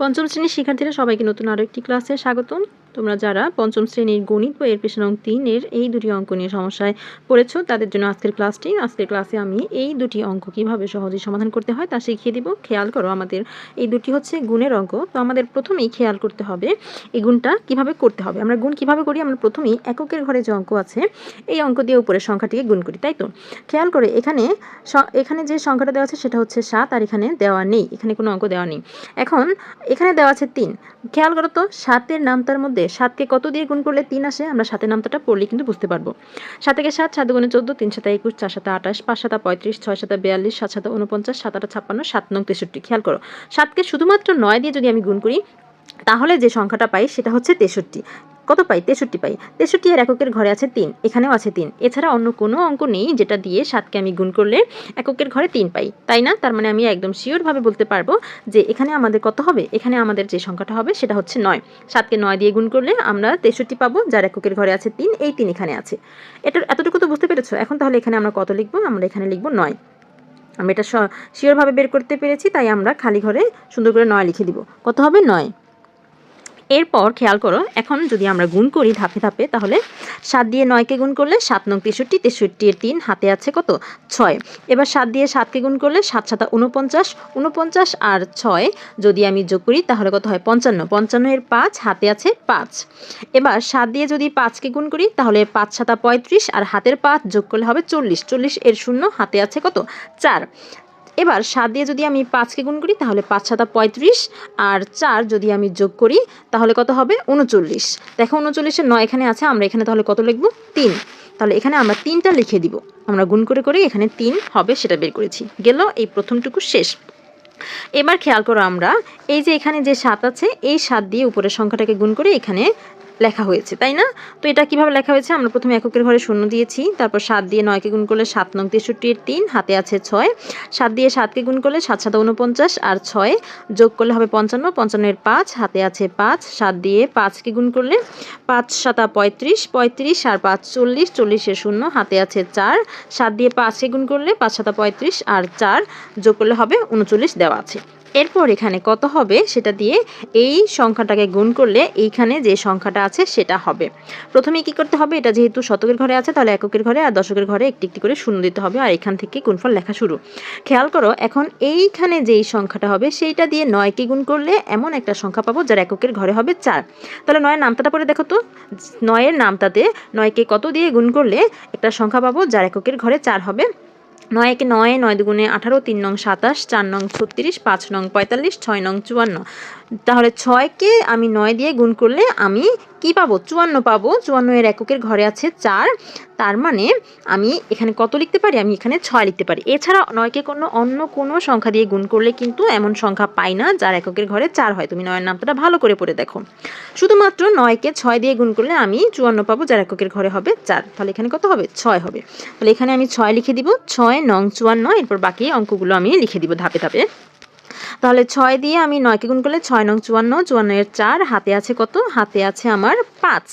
পঞ্চম শ্রেণীর শিক্ষার্থীরা সবাইকে নতুন আরও একটি ক্লাসে স্বাগতম। তোমরা যারা পঞ্চম শ্রেণীর গণিত বইয়ের পেশা নং 3-এর এই দুটি অঙ্ক নিয়ে সমস্যায় পড়েছো তাদের জন্য আজকের ক্লাসে আমি এই দুটি অঙ্ক কিভাবে সহজেই সমাধান করতে হয় তা শিখিয়ে দিব। খেয়াল করো, আমাদের এই দুটি হচ্ছে গুণের অঙ্ক। তো আমাদের প্রথমেই খেয়াল করতে হবে এই গুণটা কিভাবে করতে হবে। আমরা গুণ কিভাবে করি? আমরা প্রথমেই এককের ঘরে যে অঙ্ক আছে এই অঙ্ক দিয়ে উপরের সংখ্যাটিকে গুণ করি, তাই তো? খেয়াল করে এখানে যে সংখ্যাটা দেওয়া আছে সেটা হচ্ছে 7, আর এখানে দেওয়া নেই, এখানে কোনো অঙ্ক দেওয়া নেই। এখন এখানে দেওয়া আছে 3। খেয়াল করো তো, 7-এর নামতার মধ্যে 7কে কত দিয়ে গুণ করলে 3 আসে? আমরা 7-এর নামতাটা পড়লে কিন্তু বুঝতে পারবো। 7 একে 7, 7 দুগুণে 14, 3 7 21, 4 7 28, 5 7 35, 6 7 42, 7 7 49, 7 8 56, 7 9 63। খেয়াল করো, 7কে শুধুমাত্র 9 দিয়ে যদি আমি গুণ করি তাহলে যে সংখ্যাটা পাই সেটা হচ্ছে 63। কত পাই? 63 পাই। 63 এর এককের ঘরে আছে 3, এখানেও আছে 3। এছাড়া অন্য কোনো অঙ্ক নেই যেটা দিয়ে 7কে আমি গুণ করলে এককের ঘরে 3 পাই, তাই না? তার মানে আমি একদম শিওরভাবে বলতে পারবো যে এখানে আমাদের কত হবে? এখানে আমাদের যে সংখ্যাটা হবে সেটা হচ্ছে 9। 7কে 9 দিয়ে গুণ করলে আমরা 63 পাবো, যার এককের ঘরে আছে 3, এই 3 এখানে আছে। এতটুকু তো বুঝতে পেরেছো? এখন তাহলে এখানে আমরা কত লিখবো? আমরা এখানে লিখবো 9। আমি এটা শিওরভাবে বের করতে পেরেছি, তাই আমরা খালি ঘরে সুন্দর করে 9 লিখে দিব। কত হবে? 9। এরপর খেয়াল করো, এখন যদি আমরা গুণ করি ধাপে ধাপে, তাহলে 7 দিয়ে 9কে গুণ করলে 7 9 63, 63 এর 3 হাতে আছে কত? 6। এবার 7 দিয়ে 7কে গুণ করলে 7 7 49, 49 আর 6 যদি আমি যোগ করি তাহলে কত হয়? 55, 55 এর 5 হাতে আছে 5। এবার 7 দিয়ে যদি 5কে গুণ করি তাহলে 5 7 35 আর হাতের 5 যোগ করলে হবে 40, 40 এর 0 হাতে আছে কত? 4। এবার 7 দিয়ে যদি আমি 5কে গুণ করি তাহলে 5 7 35 আর 4 যদি আমি যোগ করি তাহলে কত হবে? 39। দেখো 39 এর 9 এখানে আছে, আমরা এখানে তাহলে কত লিখব? 3। তাহলে এখানে আমরা 3টা লিখে দিব। আমরা গুণ করে করে এখানে 3 হবে সেটা বের করেছি। গেল এই প্রথমটুকু শেষ। এবার খেয়াল করো, আমরা এই যে এখানে যে 7 আছে এই 7 দিয়ে উপরের সংখ্যাটাকে গুণ করে এখানে লেখা হয়েছে, তাই না? তো এটা কিভাবে লেখা হয়েছে? আমরা প্রথমে এককের ঘরে 0 দিয়েছি, তারপর 7 দিয়ে 9কে গুণ করলে 7 9 63 এর 3 হাতে আছে 6। 7 দিয়ে 7কে গুণ করলে 7 7 49 আর 6 যোগ করলে হবে 55, 55 এর 5 হাতে আছে 5। 7 দিয়ে 5কে গুণ করলে 5 7 35, 35 আর 5 40, 40 এর 0 হাতে আছে 4। 7 দিয়ে 5কে গুণ করলে 5 7 35 আর 4 যোগ করলে হবে 39 দেওয়া আছে। এরপর এখানে কত হবে সেটা দিয়ে এই সংখ্যাটাকে গুণ করলে এইখানে যে সংখ্যাটা আছে সেটা হবে। প্রথমে কি করতে হবে? এটা যেহেতু শতকের ঘরে আছে তাহলে এককের ঘরে আর দশকের ঘরে একটি একটি করে শূন্য দিতে হবে, আর এখান থেকে গুণফল লেখা শুরু। খেয়াল করো, এখন এইখানে যেই সংখ্যাটা হবে সেইটা দিয়ে 9কে গুণ করলে এমন একটা সংখ্যা পাবো যার এককের ঘরে হবে 4। তাহলে 9 এর নামতাটা পরে দেখো তো, 9 এর নামতাতে 9কে কত দিয়ে গুণ করলে একটা সংখ্যা পাবো যার এককের ঘরে 4 হবে? 9 একে 9, 9 দুগুণে 18, 3 9 27, 4 9 36, 5 9 45, 6 9 54। তাহলে 6কে আমি 9 দিয়ে গুণ করলে আমি কি পাবো? 54 পাবো। 54 এর এককের ঘরে আছে 4। তার মানে আমি এখানে কত লিখতে পারি? আমি এখানে 6 লিখতে পারি। এছাড়া 9কে অন্য কোনো সংখ্যা দিয়ে গুণ করলে কিন্তু এমন সংখ্যা পাই না যার এককের ঘরে 4 হয়। তুমি 9 এর নামটা ভালো করে পড়ে দেখো। শুধুমাত্র 9কে 6 দিয়ে গুণ করলে আমি 54 পাবো যার এককের ঘরে হবে 4। তাহলে এখানে কত হবে? 6 হবে। তাহলে এখানে আমি 6 লিখে দিব, 6 9 54। এরপর বাকি অঙ্কগুলো আমি লিখে দিব ধাপে ধাপে। তাহলে 6 দিয়ে আমি 9কে গুণ করলে 6 9 54, 54 এর 4 হাতে আছে কত? হাতে আছে আমার 5,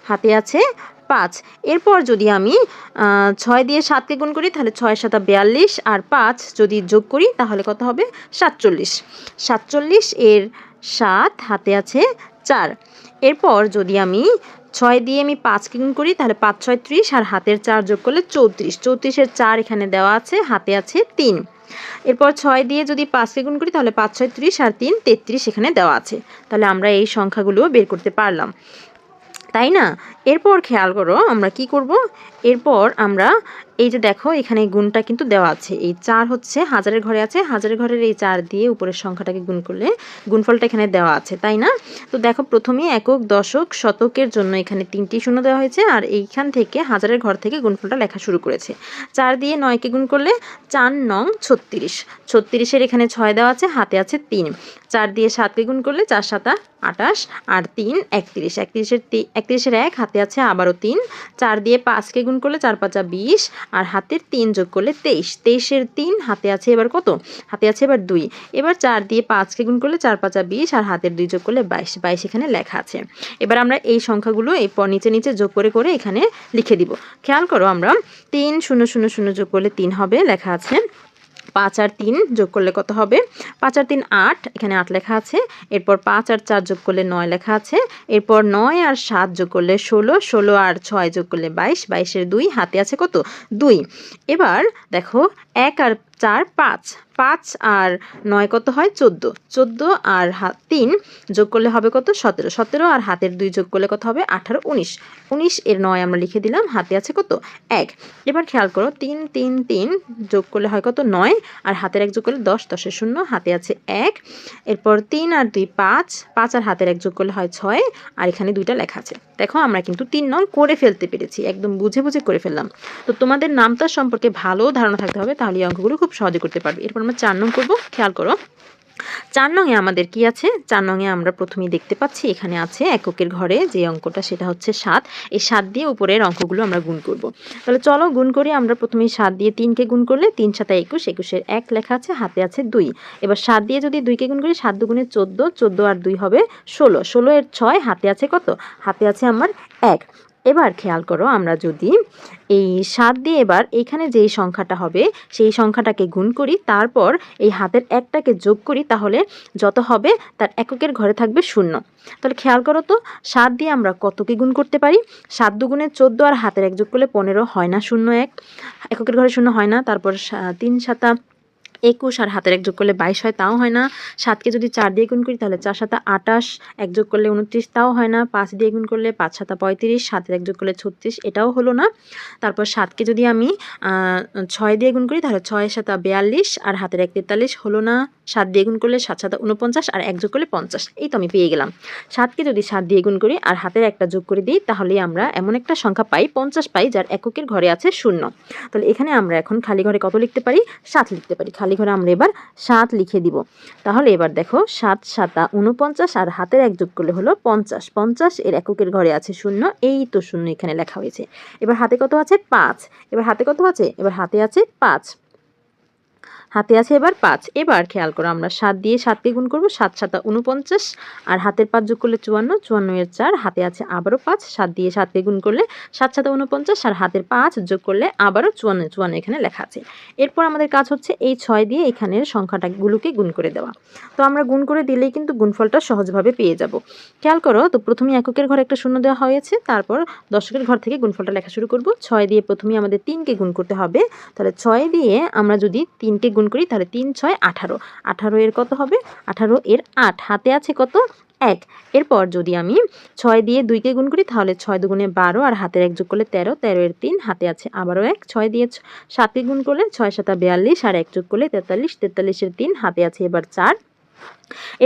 হাতে আছে 5। এরপর যদি আমি 6 দিয়ে 7কে গুণ করি তাহলে 6 7 42 আর 5 যদি যোগ করি তাহলে কত হবে? 47, 47 এর 7 হাতে আছে 4। এরপর যদি আমি 6 দিয়ে আমি 5কে গুণ করি তাহলে 5 6 30 আর হাতের 4 যোগ করলে 34, 34 এর 4 এখানে দেওয়া আছে, হাতে আছে 3। এরপর 6 দিয়ে যদি 5কে গুণ করি তাহলে 5 6 30 আর 3 33 এখানে দেওয়া আছে। তাহলে আমরা এই সংখ্যাগুলো বের করতে পারলাম, তাই না? এরপর খেয়াল করো আমরা কি করব। এরপর আমরা এই যে দেখো এখানে গুণটা কিন্তু দেওয়া আছে, এই 4 হচ্ছে হাজারের ঘরে আছে, হাজারের ঘরের এই 4 দিয়ে উপরের সংখ্যাটাকে গুণ করলে গুণফলটা এখানে দেওয়া আছে, তাই না? তো দেখো প্রথমে একক দশক শতকের জন্য এখানে 3টি শূন্য দেওয়া হয়েছে, আর এইখান থেকে হাজারের ঘর থেকে গুণফলটা লেখা শুরু করেছে। 4 দিয়ে 9কে গুণ করলে 4 9 36, 36 এর এখানে 6 দেওয়া আছে, হাতে আছে 3। 4 দিয়ে 7কে গুণ করলে 4 7 28 আর 3 31, 31 এর 1 হাতে আছে আবারও 3। 4 দিয়ে 5কে গুণ করলে 4 5 20 আর হাতের 3 যোগ করলে 23, 23 এর 3 হাতে আছে এবার কত? হাতে আছে এবার 2। এবার 4 দিয়ে 5কে গুণ করলে 4 5 20 আর হাতের 2 যোগ করলে 22, 22 এখানে লেখা আছে। এবার আমরা এই সংখ্যাগুলো এই নিচে নিচে যোগ করে করে এখানে লিখে দিব। খেয়াল করো, আমরা 3 0 0 0 যোগ করলে 3 হবে, লেখা আছে। 5 আর 3 যোগ করলে কত হবে? 5 আর 3 8, এখানে 8 লেখা আছে। এরপর 5 আর 4 যোগ করলে 9 লেখা আছে। এরপর 9 আর 7 যোগ করলে 16, 16 আর 6 যোগ করলে 22, 22 এর 2 হাতে আছে কত? 2। এবার দেখো 1 আর 4 5, 5 আর 9 কত হয়? 14, 14 আর 3 যোগ করলে হবে কত? 17, 17 আর হাতের 2 যোগ করলে কত হবে? 18, 19, 19 এর 9 আমরা লিখে দিলাম, হাতে আছে কত? 1। এবার খেয়াল করো 3 3 3 যোগ করলে হয় কত? 9 আর হাতের 1 যোগ করলে 10, 10 এর 0, হাতে আছে 1। এরপর 3 আর 2 5, 5 আর হাতের 1 যোগ করলে হয় 6 আর এখানে 2টা লেখা আছে। দেখো আমরা কিন্তু 3 নং করে ফেলতে পেরেছি, একদম বুঝে বুঝে করে ফেললাম। তো তোমাদের নামতা সম্পর্কে ভালো ধারণা থাকতে হবে, তাহলে এই অঙ্কগুলো খুব সহজে করতে পারবে। এরপর আমরা 4 নং করব। খেয়াল করো 4 নংয়ে আমাদের কি আছে? 4 নংয়ে আমরা প্রথমেই দেখতে পাচ্ছি এখানে আছে এককের ঘরে যে অঙ্কটা, সেটা হচ্ছে 7। এই 7 দিয়ে উপরের অঙ্কগুলো আমরা গুণ করব। তাহলে চলো গুণ করি। আমরা প্রথমেই 7 দিয়ে 3কে গুণ করলে 3 7 21, 21 এর 1 লেখা আছে, হাতে আছে 2। এবার 7 দিয়ে যদি 2কে গুণ করি, 7 দুগুণে 14, 14 আর 2 হবে 16, 16 এর 6, হাতে আছে কত? হাতে আছে আমার 1। এবার খেয়াল করো আমরা যদি এই 7 দিয়ে এবার এখানে যেই সংখ্যাটা হবে সেই সংখ্যাটাকে গুণ করি, তারপর এই হাতের 1টাকে যোগ করি, তাহলে যত হবে তার এককের ঘরে থাকবে 0। তাহলে খেয়াল করো তো 7 দিয়ে আমরা কতকে গুণ করতে পারি? 7 দুগুণে 14 আর হাতের 1 যোগ করলে 15, হয় না 0 1, এককের ঘরে 0 হয় না। তারপর 3 7 21 আর হাতের 1 যোগ করলে 22 হয়, তাও হয় না। 7কে যদি 4 দিয়ে গুণ করি তাহলে 4 7 28, 1 যোগ করলে 29, তাও হয় না। 5 দিয়ে গুণ করলে 5 7 35, হাতের 1 যোগ করলে 36, এটাও হলো না। তারপর 7কে যদি আমি 6 দিয়ে গুণ করি তাহলে 6 7 42 আর হাতের 1 43, হলো না। 7 দিয়ে গুণ করলে 7 7 49 আর 1 যোগ করলে 50, এই তো আমি পেয়ে গেলাম। 7কে যদি 7 দিয়ে গুণ করি আর হাতের 1টা যোগ করে দিই, তাহলে আমরা এমন একটা সংখ্যা পাই 50 পাই, যার এককের ঘরে আছে 0। তাহলে এখানে আমরা এখন খালি ঘরে কত লিখতে পারি? 7 লিখতে পারি। খালি ঘরে আমরা এবার 7 লিখে দিব। তাহলে এবার দেখো 7 7 49 আর হাতের 1 যোগ করলে হলো 50, 50 এর এককের ঘরে আছে 0, এই তো 0 এখানে লেখা হয়েছে। এবার হাতে কত আছে? 5। এবার হাতে কত আছে? এবার হাতে আছে 5, হাতে আছে এবার 5। এবার খেয়াল করো আমরা 7 দিয়ে 7কে গুণ করব, 7 7 49 আর হাতের 5 যোগ করলে 54, 54 এর 4, হাতে আছে আবারও 5। 7 দিয়ে 7কে গুণ করলে 7 7 49 আর হাতের 5 যোগ করলে আবারও 54, 54 এখানে লেখা আছে। এরপর আমাদের কাজ হচ্ছে এই 6 দিয়ে এখানের সংখ্যাটাগুলোকে গুণ করে দেওয়া। তো আমরা গুণ করে দিলেই কিন্তু গুণফলটা সহজভাবে পেয়ে যাব। খেয়াল করো তো প্রথমে এককের ঘরে একটা শূন্য দেওয়া হয়েছে, তারপর দশকের ঘর থেকে গুণফলটা লেখা শুরু করব। 6 দিয়ে প্রথমে আমাদের 3কে গুণ করতে হবে। তাহলে 6 দিয়ে আমরা যদি 3কে গুণ করি তাহলে 3 6 18, 18 এর কত হবে? 18 এর 8, হাতে আছে কত? 1। এরপর যদি আমি 6 দিয়ে 2কে গুণ করি তাহলে 6 দুগুণে 12 আর হাতের 1 যোগ করলে 13, 13 এর 3, হাতে আছে আবারও 1। 6 দিয়ে 7কে গুণ করলে 6 7 42 আর 1 যোগ করলে 43, 43 এর 3, হাতে আছে এবার 4।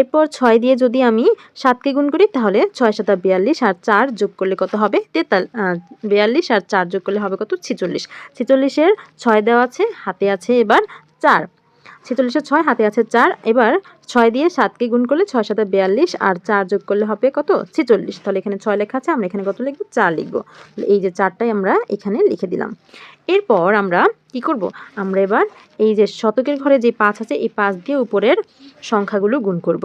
এরপর 6 দিয়ে যদি আমি 7কে গুণ করি তাহলে 6 7 42 আর 4 যোগ করলে কত হবে? 42 আর 4 যোগ করলে হবে কত? 46, 46 এর 6 দেওয়া আছে, হাতে আছে এবার 4। 46 এর 6, হাতে আছে 4। এবার 6 দিয়ে 7কে গুণ করলে 6 7 42 আর 4 যোগ করলে হবে কত? 46। তাহলে এখানে 6 লেখা আছে, আমরা এখানে কত লিখব? 4 লিখব। এই যে 4টাই আমরা এখানে লিখে দিলাম। এরপর আমরা কি করব? আমরা এবার এই যে শতকের ঘরে যে 5 আছে এই 5 দিয়ে উপরের সংখ্যাগুলো গুণ করব।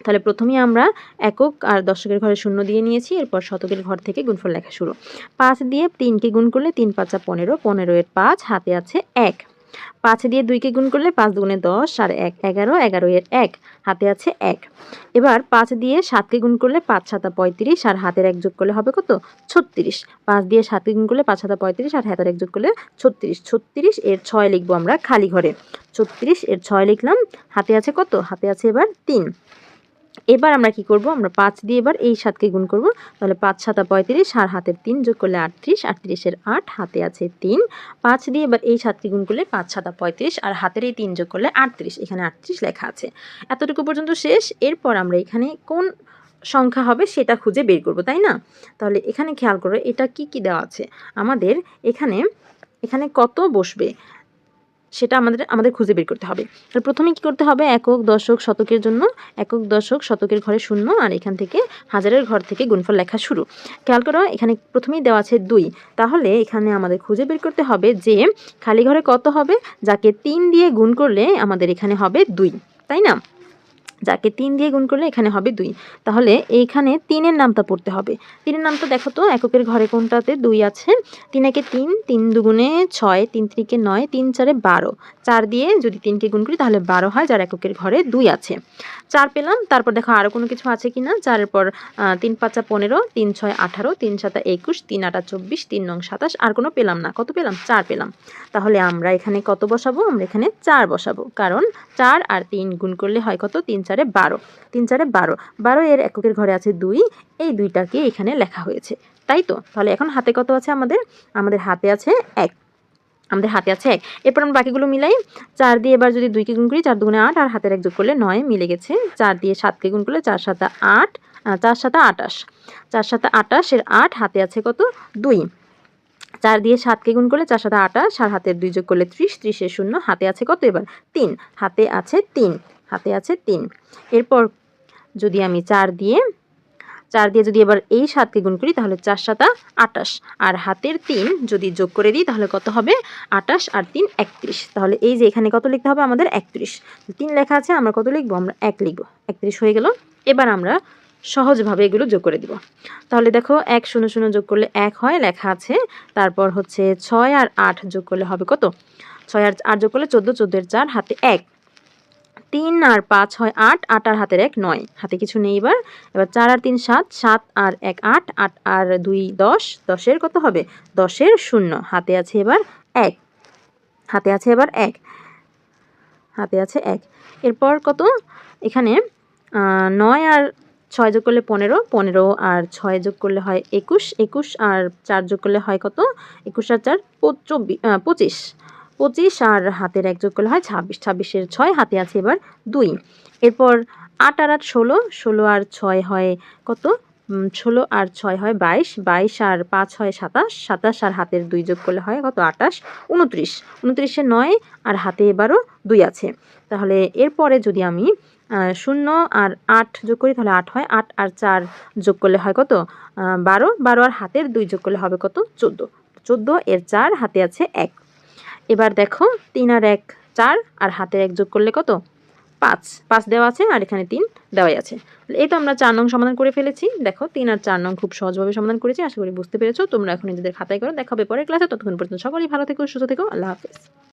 তাহলে প্রথমেই আমরা একক আর দশকের ঘরে 0 দিয়ে নিয়েছি, এরপর শতকের ঘর থেকে গুণফল লেখা শুরু। 5 দিয়ে 3কে গুণ করলে 3 5 15, 15 এর 5, হাতে আছে 1। 5 দিয়ে 2কে গুণ করলে 5 দুগুণে 10 আর 1 11, 11 এর 1, হাতে আছে 1। এবার 5 দিয়ে 7কে গুণ করলে 5 7 35 আর হাতের 1 যোগ করলে হবে কত? 36। 5 দিয়ে 7কে গুণ করলে 5 7 35 আর হাতের 1 যোগ করলে 36, 36 এর 6 লিখবো আমরা খালি ঘরে। 36 এর 6 লিখলাম, হাতে আছে কত? হাতে আছে এবার 3। এবার আমরা কি করব? আমরা 5 দিয়ে এবার এই 7কে গুণ করব। তাহলে 5 7 35 আর হাতের 3 যোগ করলে 38, 38 এর 8, হাতে আছে 3। 5 দিয়ে এবার এই 7কে গুণ করলে 5 7 35 আর হাতের এই 3 যোগ করলে 38, এখানে 38 লেখা আছে। এতটুকু পর্যন্ত শেষ। এরপর আমরা এখানে কোন সংখ্যা হবে সেটা খুঁজে বের করব, তাই না? তাহলে এখানে খেয়াল করো এটা কি কি দেওয়া আছে। আমাদের এখানে কত বসবে সেটা আমাদের খুঁজে বের করতে হবে। তাহলে প্রথমে কি করতে হবে? একক দশক শতকের জন্য একক দশক শতকের ঘরে 0 আর এখান থেকে হাজারের ঘর থেকে গুণফল লেখা শুরু। খেয়াল করো এখানে প্রথমেই দেওয়া আছে 2, তাহলে এখানে আমাদের খুঁজে বের করতে হবে যে খালি ঘরে কত হবে, যাকে 3 দিয়ে গুণ করলে আমাদের এখানে হবে 2, তাই না? যাকে ৩ দিয়ে গুণ করলে এখানে হবে ২। তাহলে এইখানে ৩-এর নামটা পড়তে হবে। ৩-এর নামটা দেখো তো এককের ঘরে কোনটাতে ২ আছে? ৩ একে ৩, ৩ দুগুণে ৬, ৩ তিরিকে ৯, ৩ চারে ১২। ৪ দিয়ে যদি ৩কে গুণ করি তাহলে ১২ হয়, যার এককের ঘরে ২ আছে। ৪ পেলাম। তারপর দেখো আরও কোনো কিছু আছে কিনা। ৪ এর পর ৩ ৫ ১৫, ৩ ৬ ১৮, ৩ ৭ ২১, ৩ ৮ ২৪, ৩ ৯ ২৭, আর কোনো পেলাম না। কত পেলাম? ৪ পেলাম। তাহলে আমরা এখানে কত বসাবো? আমরা এখানে ৪ বসাবো, কারণ ৪ আর ৩ গুণ করলে হয় কত? ৩ ৪ ১২, ৩ ৪ ১২, ১২ এর এককের ঘরে আছে ২, এই ২টাকে এখানে লেখা হয়েছে, তাই তো? তাহলে এখন হাতে কত আছে আমাদের? আমাদের হাতে আছে ১। আমাদের হাতে আছে ১। এরপর আমরা বাকিগুলো মিলাই। ৪ দিয়ে এবার যদি ২কে গুণ করি, ৪ দুগুণে ৮, আর হাতের ১ যোগ করলে ৯, মিলে গেছে। ৪ দিয়ে ৭কে গুণ করলে ৪ ৭ ৮, ৪ ৭ ২৮, ৪ ৭ ২৮ এর ৮ হাতে আছে কত? ২। ৪ দিয়ে ৭কে গুণ করলে ৪ ৭ ২৮, আর হাতের ২ যোগ করলে ৩০, ৩০ এর ০ হাতে আছে কত এবার? ৩। হাতে আছে ৩, হাতে আছে ৩। এরপর যদি আমি ৪ দিয়ে যদি এবার এই ৭কে গুণ করি তাহলে ৪ ৭ ২৮, আর হাতের ৩ যদি যোগ করে দিই তাহলে কত হবে? ২৮ আর ৩ ৩১। তাহলে এই যে এখানে কত লিখতে হবে আমাদের? ৩১। ৩ লেখা আছে, আমরা কত লিখব? আমরা ১ লিখব। ৩১ হয়ে গেল। এবার আমরা সহজভাবে এগুলো যোগ করে দিব। তাহলে দেখো ১ 0 0 যোগ করলে ১ হয়, লেখা আছে। তারপর হচ্ছে ৬ আর ৮ যোগ করলে হবে কত? ৬ আর ৮ যোগ করলে ১৪, ১৪ এর ৪ হাতে ১। ৩ আর ৫ হয় ৮, ৮ আর হাতের ১ ৯, হাতে কিছু নেই এবার। এবার ৪ আর ৩ ৭, ৭ আর ১ ৮, ৮ আর ২ ১০, ১০ এর কত হবে? ১০ এর ০, হাতে আছে এবার ১। হাতে আছে এবার ১, হাতে আছে ১। এরপর কত? এখানে ৯ আর ৬ যোগ করলে ১৫, ১৫ আর ৬ যোগ করলে হয় ২১, ২১ আর ৪ যোগ করলে হয় কত? ২১ আর ৪ ২৫, ২৫ আর হাতের ১ যোগ করলে হয় ২৬, ২৬ এর ৬ হাতে আছে এবার ২। এরপর ৮ আর ৮ ১৬, ১৬ আর ৬ হয় কত? ১৬ আর ৬ হয় ২২, ২২ আর ৫ হয় ২৭, ২৭ আর হাতের ২ যোগ করলে হয় কত? ২৮, ২৯, ২৯ এর ৯ আর হাতে এবারও ২ আছে। তাহলে এরপরে যদি আমি ০ আর ৮ যোগ করি তাহলে ৮ হয়, ৮ আর ৪ যোগ করলে হয় কত? ১২, ১২ আর হাতের ২ যোগ করলে হবে কত? ১৪, ১৪ এর ৪ হাতে আছে ১। এবার দেখো ৩ আর ১ ৪, আর হাতের ১ যোগ করলে কত? ৫, ৫ দেওয়া আছে, আর এখানে ৩ দেওয়াই আছে। এই তো আমরা ৪ নং সমাধান করে ফেলেছি। দেখো ৩ আর ৪ নং খুব সহজভাবে সমাধান করেছি। আশা করি বুঝতে পেরেছো। তোমরা এখন নিজেদের খাতায় করো। দেখা হবে পরের ক্লাসে। ততক্ষণ পর্যন্ত সকলেই ভালো থেকো, সুস্থ থেকো। আল্লাহ হাফেজ।